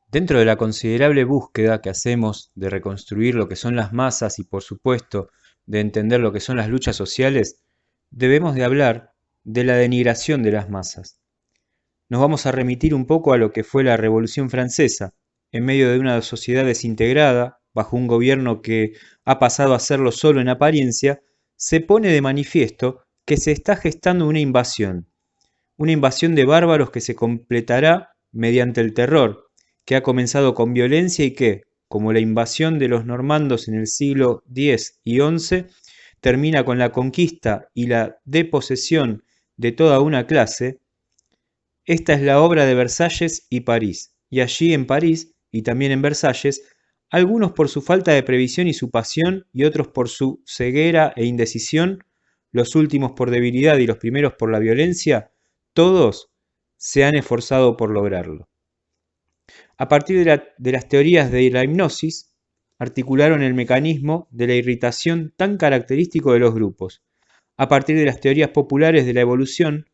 Dentro de la considerable búsqueda que hacemos de reconstruir lo que son las masas y por supuesto de entender lo que son las luchas sociales, debemos de hablar de la denigración de las masas. Nos vamos a remitir un poco a lo que fue la Revolución Francesa, en medio de una sociedad desintegrada, bajo un gobierno que ha pasado a serlo solo en apariencia, se pone de manifiesto que se está gestando una invasión de bárbaros que se completará mediante el terror, que ha comenzado con violencia y que, como la invasión de los normandos en el siglo X y XI, termina con la conquista y la deposesión de toda una clase. Esta es la obra de Versalles y París, y allí en París, y también en Versalles, algunos por su falta de previsión y su pasión, y otros por su ceguera e indecisión, los últimos por debilidad y los primeros por la violencia, todos se han esforzado por lograrlo. A partir de las teorías de la hipnosis, articularon el mecanismo de la irritación tan característico de los grupos. A partir de las teorías populares de la evolución,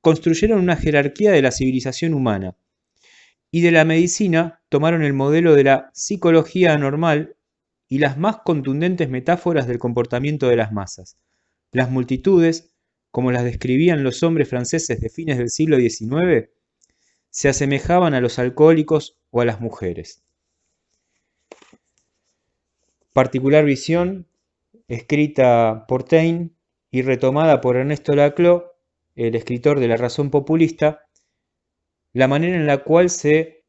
construyeron una jerarquía de la civilización humana, y de la medicina tomaron el modelo de la psicología anormal y las más contundentes metáforas del comportamiento de las masas. Las multitudes, como las describían los hombres franceses de fines del siglo XIX, se asemejaban a los alcohólicos o a las mujeres. Particular visión, escrita por Taine y retomada por Ernesto Laclau, el escritor de La razón populista, la manera en la cual se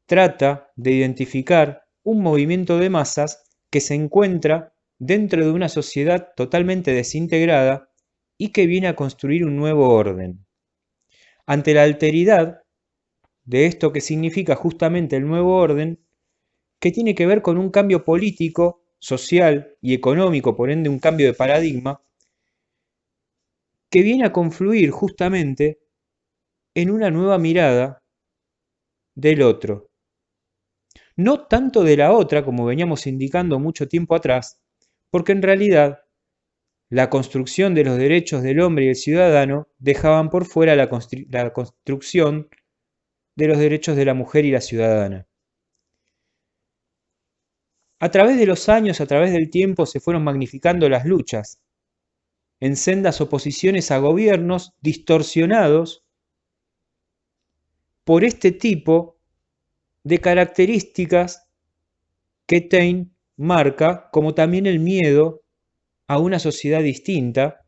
trata de identificar un movimiento de masas que se encuentra dentro de una sociedad totalmente desintegrada y que viene a construir un nuevo orden. Ante la alteridad de esto que significa justamente el nuevo orden, que tiene que ver con un cambio político, social y económico, por ende un cambio de paradigma, que viene a confluir justamente en una nueva mirada del otro. No tanto de la otra, como veníamos indicando mucho tiempo atrás, porque en realidad la construcción de los derechos del hombre y el ciudadano dejaban por fuera la construcción de los derechos de la mujer y la ciudadana. A través de los años, a través del tiempo, se fueron magnificando las luchas, en sendas oposiciones a gobiernos distorsionados por este tipo de características que Taine marca, como también el miedo a una sociedad distinta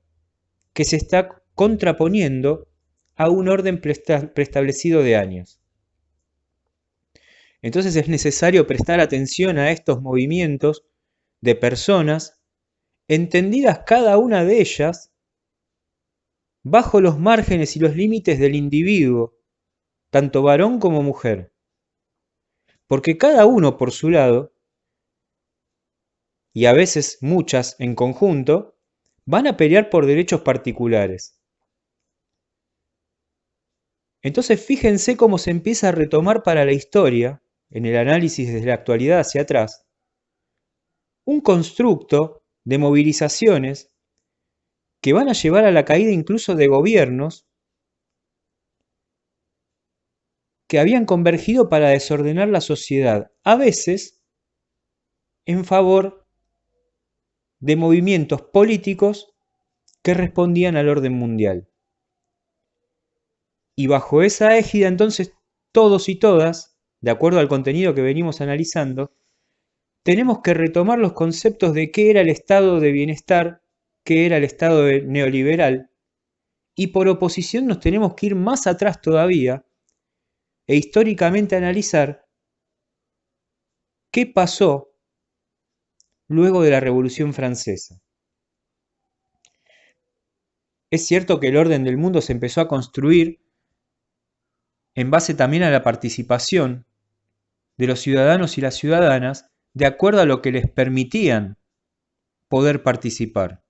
que se está contraponiendo a un orden preestablecido de años. Entonces es necesario prestar atención a estos movimientos de personas, entendidas cada una de ellas bajo los márgenes y los límites del individuo, tanto varón como mujer. Porque cada uno por su lado, y a veces muchas en conjunto, van a pelear por derechos particulares. Entonces fíjense cómo se empieza a retomar para la historia, en el análisis desde la actualidad hacia atrás, un constructo de movilizaciones que van a llevar a la caída incluso de gobiernos que habían convergido para desordenar la sociedad, a veces en favor de movimientos políticos que respondían al orden mundial. Y bajo esa égida entonces todos y todas, de acuerdo al contenido que venimos analizando, tenemos que retomar los conceptos de qué era el estado de bienestar, qué era el estado neoliberal, y por oposición nos tenemos que ir más atrás todavía e históricamente analizar qué pasó luego de la Revolución Francesa. Es cierto que el orden del mundo se empezó a construir en base también a la participación de los ciudadanos y las ciudadanas de acuerdo a lo que les permitían poder participar.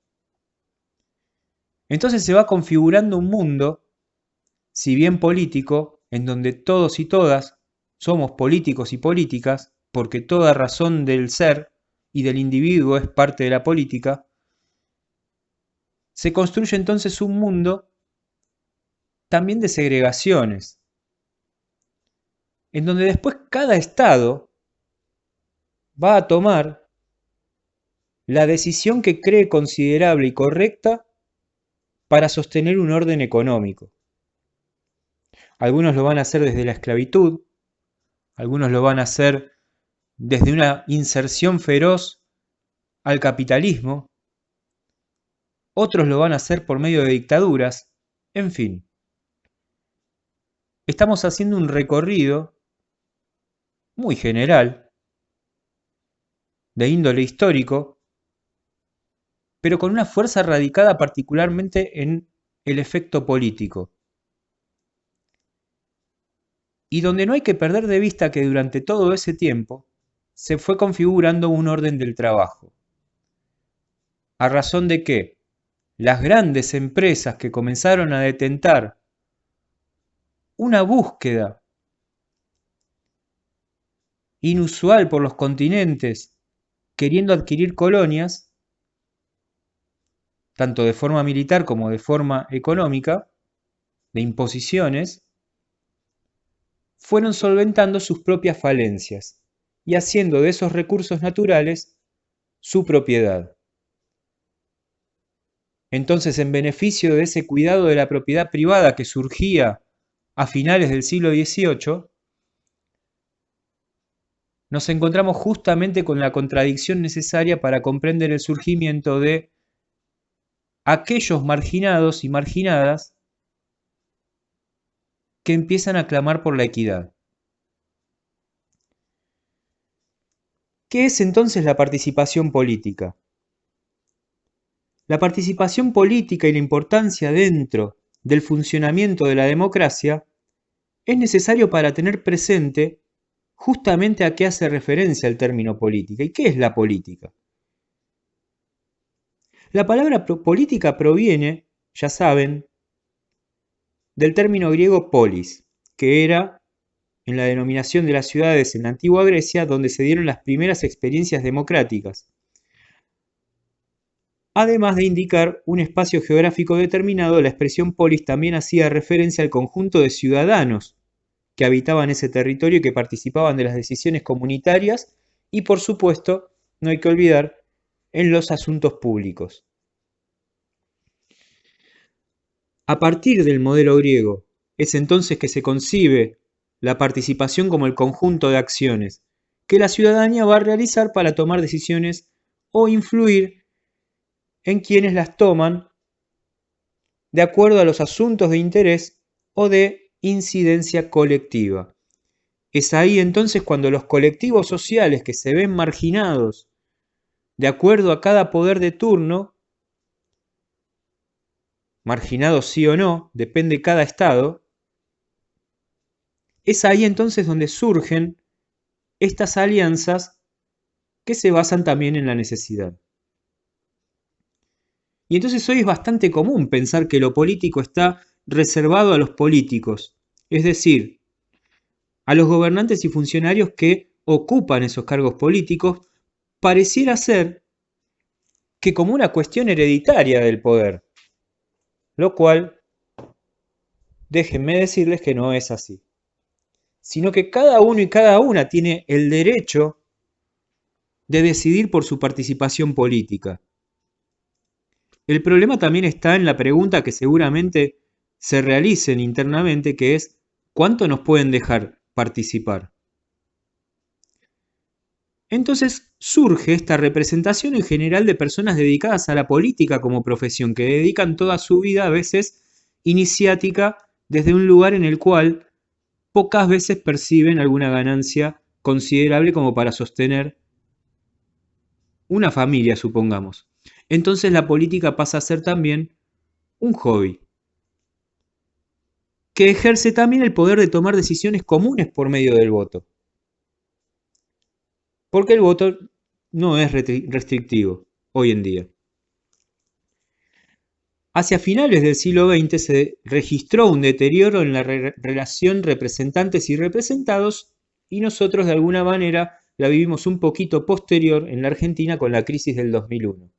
Entonces se va configurando un mundo, si bien político, en donde todos y todas somos políticos y políticas, porque toda razón del ser y del individuo es parte de la política, se construye entonces un mundo también de segregaciones. en donde después cada estado va a tomar la decisión que cree considerable y correcta para sostener un orden económico. Algunos lo van a hacer desde la esclavitud, algunos lo van a hacer desde una inserción feroz al capitalismo, otros lo van a hacer por medio de dictaduras, en fin. Estamos haciendo un recorrido muy general, de índole histórico, pero con una fuerza radicada particularmente en el efecto político. Y donde no hay que perder de vista que durante todo ese tiempo se fue configurando un orden del trabajo. ¿A razón de qué? Las grandes empresas que comenzaron a detentar una búsqueda inusual por los continentes, queriendo adquirir colonias, tanto de forma militar como de forma económica, de imposiciones, fueron solventando sus propias falencias y haciendo de esos recursos naturales su propiedad. Entonces, en beneficio de ese cuidado de la propiedad privada que surgía a finales del siglo XVIII, nos encontramos justamente con la contradicción necesaria para comprender el surgimiento de aquellos marginados y marginadas que empiezan a clamar por la equidad. ¿Qué es entonces la participación política? La participación política y la importancia dentro del funcionamiento de la democracia es necesario para tener presente justamente a qué hace referencia el término política. ¿Y qué es la política? La palabra política proviene, ya saben, del término griego polis, que era en la denominación de las ciudades en la antigua Grecia donde se dieron las primeras experiencias democráticas, además de indicar un espacio geográfico determinado. La expresión polis también hacía referencia al conjunto de ciudadanos que habitaban ese territorio y que participaban de las decisiones comunitarias y, por supuesto, no hay que olvidar, en los asuntos públicos. A partir del modelo griego, es entonces que se concibe la participación como el conjunto de acciones que la ciudadanía va a realizar para tomar decisiones o influir en quienes las toman de acuerdo a los asuntos de interés o de incidencia colectiva. Es ahí entonces cuando los colectivos sociales que se ven marginados de acuerdo a cada poder de turno, marginados sí o no, depende de cada estado, es ahí entonces donde surgen estas alianzas que se basan también en la necesidad. Y entonces hoy es bastante común pensar que lo político está reservado a los políticos, es decir, a los gobernantes y funcionarios que ocupan esos cargos políticos, pareciera ser que como una cuestión hereditaria del poder, lo cual, déjenme decirles que no es así, sino que cada uno y cada una tiene el derecho de decidir por su participación política. El problema también está en la pregunta que seguramente se realicen internamente, que es ¿cuánto nos pueden dejar participar? Entonces surge esta representación en general de personas dedicadas a la política como profesión, que dedican toda su vida a veces iniciática desde un lugar en el cual pocas veces perciben alguna ganancia considerable como para sostener una familia, supongamos. Entonces la política pasa a ser también un hobby, que ejerce también el poder de tomar decisiones comunes por medio del voto. Porque el voto no es restrictivo hoy en día. Hacia finales del siglo XX se registró un deterioro en la relación representantes y representados y nosotros de alguna manera la vivimos un poquito posterior en la Argentina con la crisis del 2001.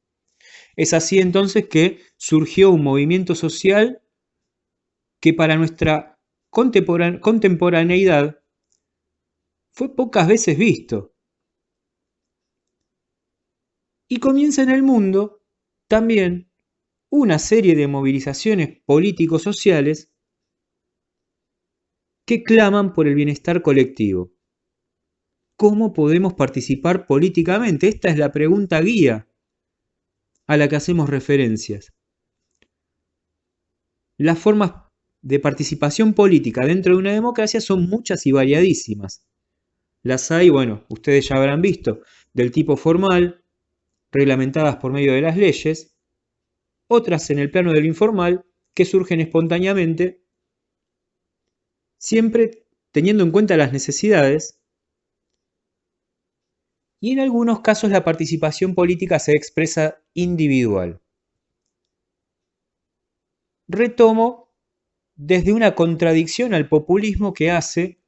Es así entonces que surgió un movimiento social que para nuestra contemporaneidad fue pocas veces visto. Y comienza en el mundo también una serie de movilizaciones político-sociales que claman por el bienestar colectivo. ¿Cómo podemos participar políticamente? Esta es la pregunta guía a la que hacemos referencias. Las formas de participación política dentro de una democracia son muchas y variadísimas. Las hay, bueno, ustedes ya habrán visto, del tipo formal, reglamentadas por medio de las leyes, otras en el plano de lo informal, que surgen espontáneamente, siempre teniendo en cuenta las necesidades, y en algunos casos la participación política se expresa individual. Retomo desde una contradicción al populismo que hace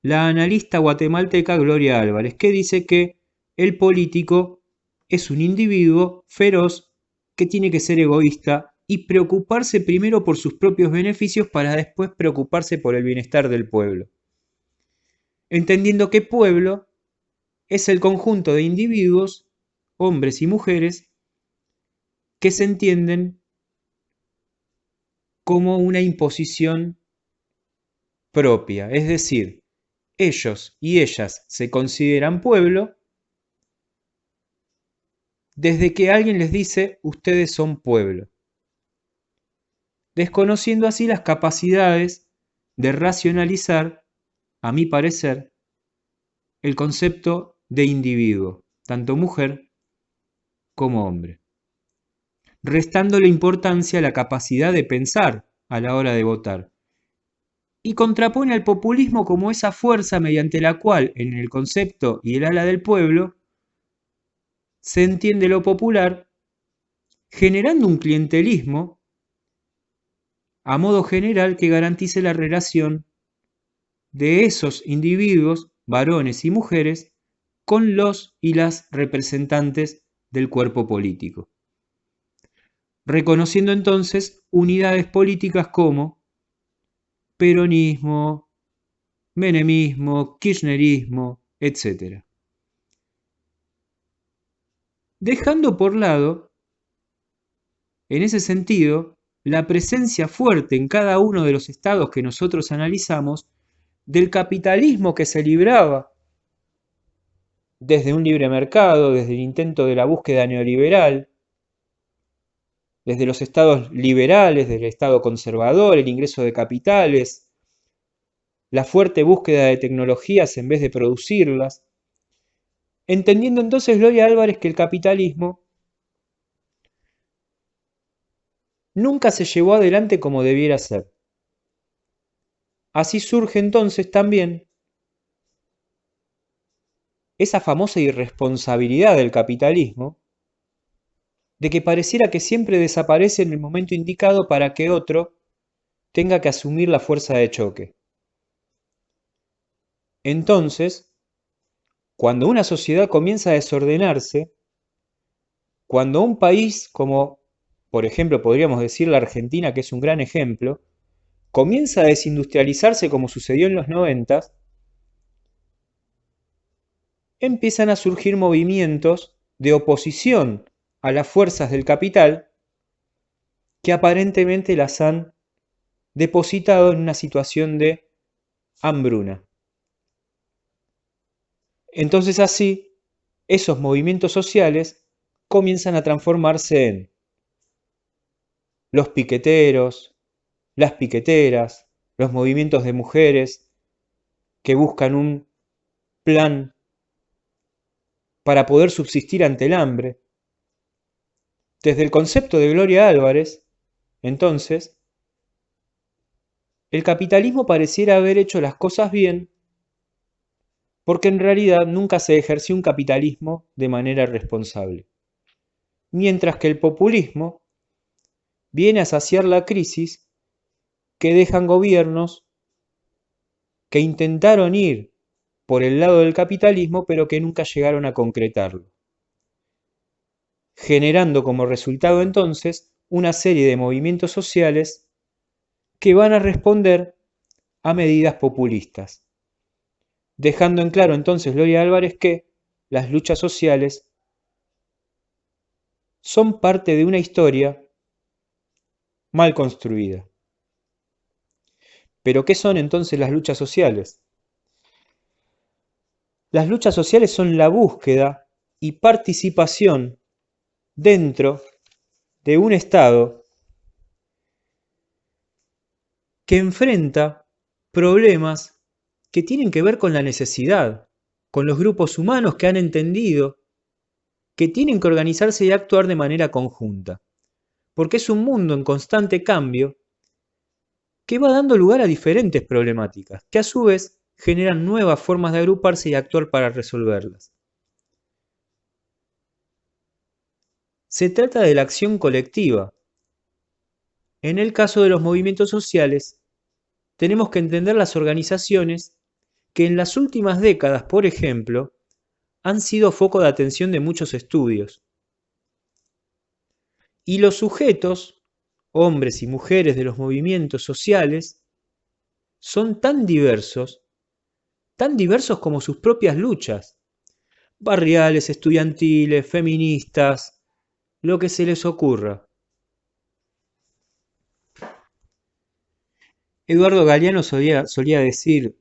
la analista guatemalteca Gloria Álvarez, que dice que el político es un individuo feroz que tiene que ser egoísta y preocuparse primero por sus propios beneficios para después preocuparse por el bienestar del pueblo. Entendiendo que pueblo es el conjunto de individuos, hombres y mujeres, que se entienden como una imposición propia, es decir, ellos y ellas se consideran pueblo desde que alguien les dice ustedes son pueblo, desconociendo así las capacidades de racionalizar, a mi parecer, el concepto de individuo, tanto mujer como hombre, restándole importancia a la capacidad de pensar a la hora de votar, y contrapone al populismo como esa fuerza mediante la cual, en el concepto y el ala del pueblo, se entiende lo popular, generando un clientelismo a modo general que garantice la relación de esos individuos, varones y mujeres, con los y las representantes del cuerpo político, reconociendo entonces unidades políticas como peronismo, menemismo, kirchnerismo, etc. Dejando por lado, en ese sentido, la presencia fuerte en cada uno de los estados que nosotros analizamos del capitalismo que se libraba desde un libre mercado, desde el intento de la búsqueda neoliberal, desde los estados liberales, del estado conservador, el ingreso de capitales, la fuerte búsqueda de tecnologías en vez de producirlas, entendiendo entonces Gloria Álvarez que el capitalismo nunca se llevó adelante como debiera ser. Así surge entonces también esa famosa irresponsabilidad del capitalismo, de que pareciera que siempre desaparece en el momento indicado para que otro tenga que asumir la fuerza de choque. Entonces, cuando una sociedad comienza a desordenarse, cuando un país como, por ejemplo, podríamos decir la Argentina, que es un gran ejemplo, comienza a desindustrializarse como sucedió en los 90, empiezan a surgir movimientos de oposición a las fuerzas del capital que aparentemente las han depositado en una situación de hambruna. Entonces así, esos movimientos sociales comienzan a transformarse en los piqueteros, las piqueteras, los movimientos de mujeres que buscan un plan para poder subsistir ante el hambre. Desde el concepto de Gloria Álvarez, entonces, el capitalismo pareciera haber hecho las cosas bien porque en realidad nunca se ejerció un capitalismo de manera responsable. Mientras que el populismo viene a saciar la crisis que dejan gobiernos que intentaron ir por el lado del capitalismo pero que nunca llegaron a concretarlo, generando como resultado entonces una serie de movimientos sociales que van a responder a medidas populistas. dejando en claro entonces Gloria Álvarez que las luchas sociales son parte de una historia mal construida. ¿Pero qué son entonces las luchas sociales? Las luchas sociales son la búsqueda y participación dentro de un Estado que enfrenta problemas que tienen que ver con la necesidad, con los grupos humanos que han entendido que tienen que organizarse y actuar de manera conjunta, porque es un mundo en constante cambio que va dando lugar a diferentes problemáticas, que a su vez generan nuevas formas de agruparse y actuar para resolverlas. Se trata de la acción colectiva. En el caso de los movimientos sociales, tenemos que entender las organizaciones que en las últimas décadas, por ejemplo, han sido foco de atención de muchos estudios. Y los sujetos, hombres y mujeres de los movimientos sociales, son tan diversos como sus propias luchas, barriales, estudiantiles, feministas, lo que se les ocurra. Eduardo Galeano solía decir,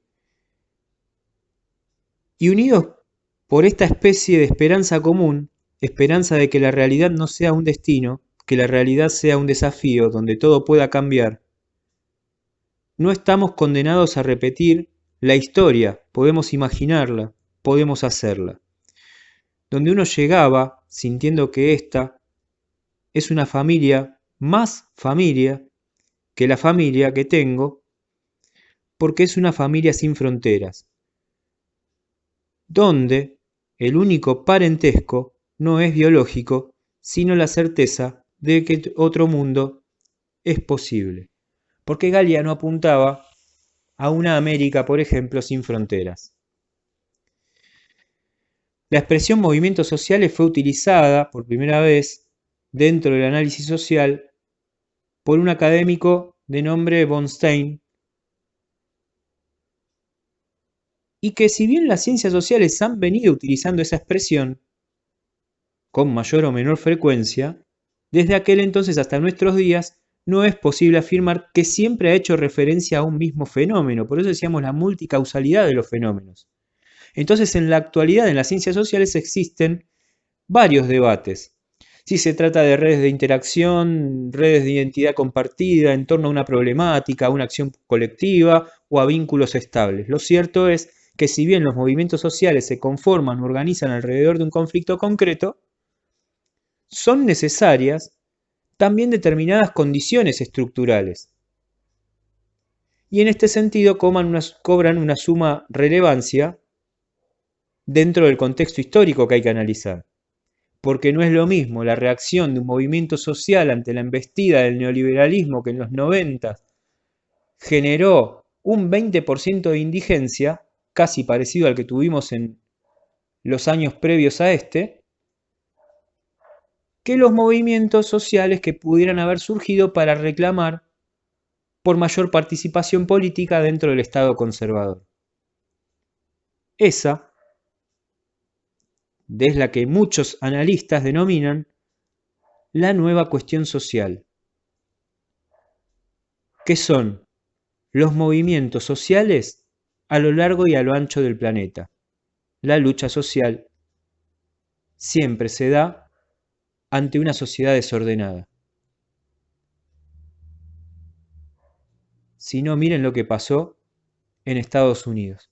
y unidos por esta especie de esperanza común, esperanza de que la realidad no sea un destino, que la realidad sea un desafío donde todo pueda cambiar, no estamos condenados a repetir la historia, podemos imaginarla, podemos hacerla. Donde uno llegaba sintiendo que esta es una familia, más familia que la familia que tengo, porque es una familia sin fronteras, donde el único parentesco no es biológico, sino la certeza de que otro mundo es posible. Porque Galeano apuntaba a una América, por ejemplo, sin fronteras. La expresión movimientos sociales fue utilizada por primera vez dentro del análisis social por un académico de nombre von Stein, y que si bien las ciencias sociales han venido utilizando esa expresión con mayor o menor frecuencia, desde aquel entonces hasta nuestros días no es posible afirmar que siempre ha hecho referencia a un mismo fenómeno, por eso decíamos la multicausalidad de los fenómenos. Entonces en la actualidad en las ciencias sociales existen varios debates. Si se trata de redes de interacción, redes de identidad compartida en torno a una problemática, a una acción colectiva o a vínculos estables. Lo cierto es que si bien los movimientos sociales se conforman o organizan alrededor de un conflicto concreto, son necesarias también determinadas condiciones estructurales. Y en este sentido cobran una suma relevancia dentro del contexto histórico que hay que analizar. Porque no es lo mismo la reacción de un movimiento social ante la embestida del neoliberalismo que en los 90 generó un 20% de indigencia, casi parecido al que tuvimos en los años previos a este, que los movimientos sociales que pudieran haber surgido para reclamar por mayor participación política dentro del Estado conservador. Esa es la que muchos analistas denominan la nueva cuestión social, que son los movimientos sociales a lo largo y a lo ancho del planeta. La lucha social siempre se da ante una sociedad desordenada. Si no, miren lo que pasó en Estados Unidos.